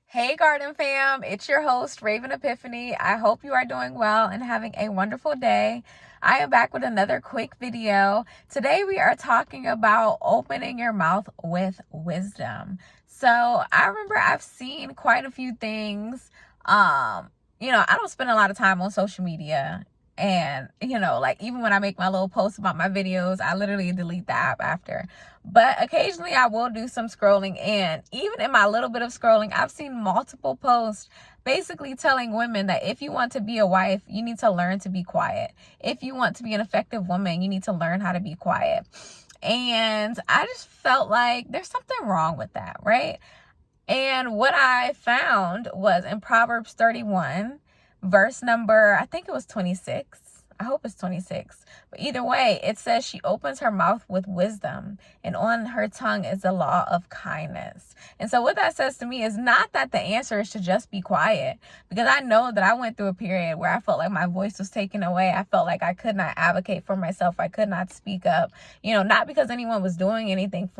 Hey Garden Fam, it's your host Raven Epiphany. I hope you are doing well and having a wonderful day. I am back with another quick video. Today we are talking about opening your mouth with wisdom. So I remember I've seen quite a few things. I don't spend a lot of time on social media. And, like even when I make my little posts about my videos, I literally delete the app after. But occasionally I will do some scrolling, and even in my little bit of scrolling, I've seen multiple posts basically telling women that if you want to be a wife, you need to learn to be quiet. If you want to be an effective woman, you need to learn how to be quiet. And I just felt like there's something wrong with that, right? And what I found was in Proverbs 31, verse number, I think it was 26. I hope it's 26. But either way, it says she opens her mouth with wisdom, and on her tongue is the law of kindness. And so what that says to me is not that the answer is to just be quiet, because I know that I went through a period where I felt like my voice was taken away. I felt like I could not advocate for myself. I could not speak up, not because anyone was doing anything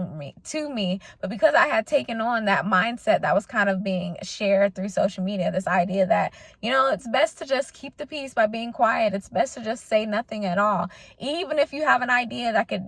to me, but because I had taken on that mindset that was kind of being shared through social media, this idea that, it's best to just keep the peace by being quiet. It's best to just say nothing at all. Even if you have an idea that could,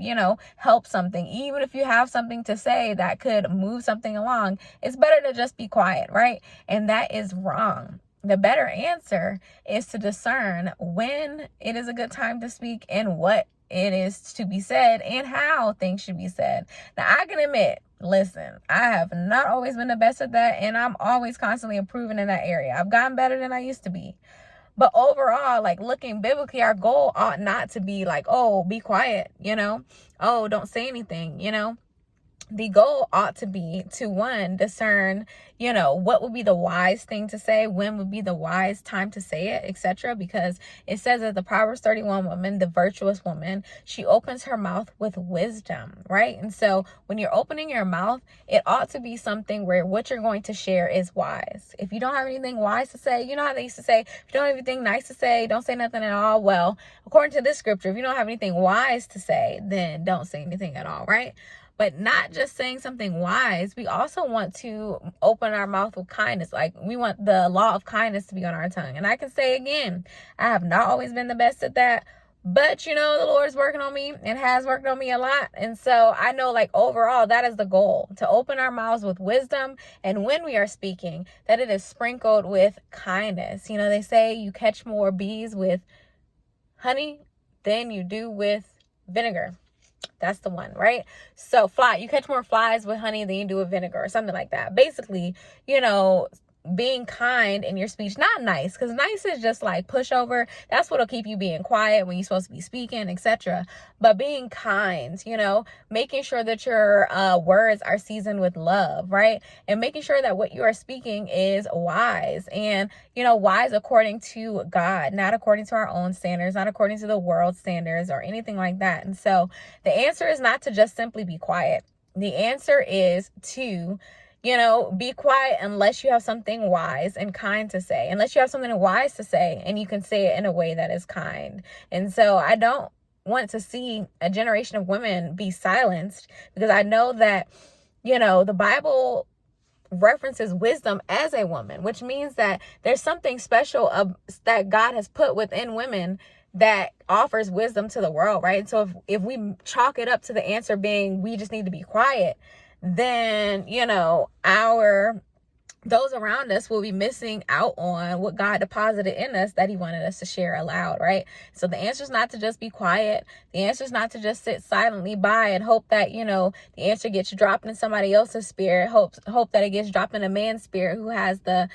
help something, even if you have something to say that could move something along, it's better to just be quiet, right? And that is wrong. The better answer is to discern when it is a good time to speak and what it is to be said and how things should be said. Now, I can admit, listen, I have not always been the best at that, and I'm always constantly improving in that area. I've gotten better than I used to be. But overall, like looking biblically, our goal ought not to be like, oh, be quiet, oh, don't say anything, The goal ought to be to, one, discern, what would be the wise thing to say, when would be the wise time to say it, etc. Because it says that the Proverbs 31 woman, the virtuous woman, she opens her mouth with wisdom, right? And so when you're opening your mouth, it ought to be something where what you're going to share is wise. If you don't have anything wise to say, you know how they used to say, if you don't have anything nice to say, don't say nothing at all. Well, according to this scripture, if you don't have anything wise to say, then don't say anything at all, right? But not just saying something wise, we also want to open our mouth with kindness. Like, we want the law of kindness to be on our tongue. And I can say again, I have not always been the best at that. But, the Lord's working on me and has worked on me a lot. And so I know, like, overall, that is the goal, to open our mouths with wisdom. And when we are speaking, that it is sprinkled with kindness. They say you catch more bees with honey than you do with vinegar. That's the one, right? So you catch more flies with honey than you do with vinegar, or something like that. Basically, being kind in your speech, not nice, because nice is just like pushover. That's what'll keep you being quiet when you're supposed to be speaking, etc. But being kind, making sure that your words are seasoned with love, right? And making sure that what you are speaking is wise, and wise according to God, not according to our own standards, not according to the world standards or anything like that. And so the answer is not to just simply be quiet. The answer is to be quiet unless you have something wise and kind to say, unless you have something wise to say and you can say it in a way that is kind. And so I don't want to see a generation of women be silenced, because I know that, the Bible references wisdom as a woman, which means that there's something special that God has put within women that offers wisdom to the world, right? So if we chalk it up to the answer being we just need to be quiet, then, those around us will be missing out on what God deposited in us that he wanted us to share aloud, right? So the answer is not to just be quiet. The answer is not to just sit silently by and hope that, the answer gets dropped in somebody else's spirit. Hope that it gets dropped in a man's spirit who has the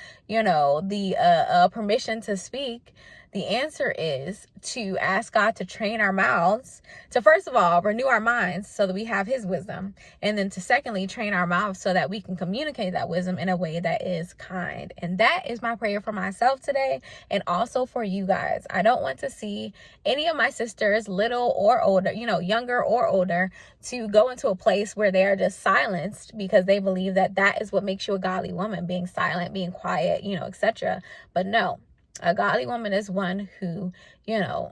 permission to speak. The answer is to ask God to train our mouths, to first of all, renew our minds so that we have his wisdom. And then to secondly, train our mouths so that we can communicate that wisdom in a way that is kind. And that is my prayer for myself today, and also for you guys. I don't want to see any of my sisters, little or older, younger or older, to go into a place where they are just silenced because they believe that that is what makes you a godly woman, being silent, being quiet, etc. But no. A godly woman is one who,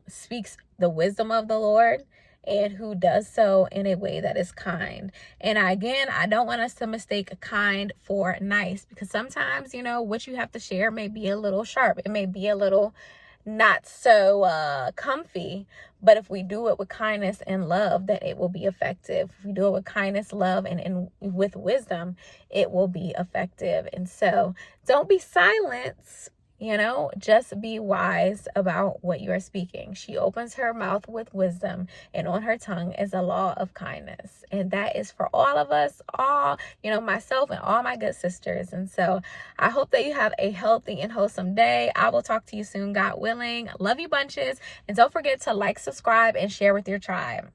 speaks the wisdom of the Lord and who does so in a way that is kind. And again, I don't want us to mistake kind for nice, because sometimes, what you have to share may be a little sharp. It may be a little not so comfy, but if we do it with kindness and love, then it will be effective. If we do it with kindness, love, and with wisdom, it will be effective. And so don't be silenced. Just be wise about what you are speaking. She opens her mouth with wisdom, and on her tongue is a law of kindness. And that is for all of us, all, myself and all my good sisters. And so I hope that you have a healthy and wholesome day. I will talk to you soon, God willing. Love you bunches. And don't forget to like, subscribe, and share with your tribe.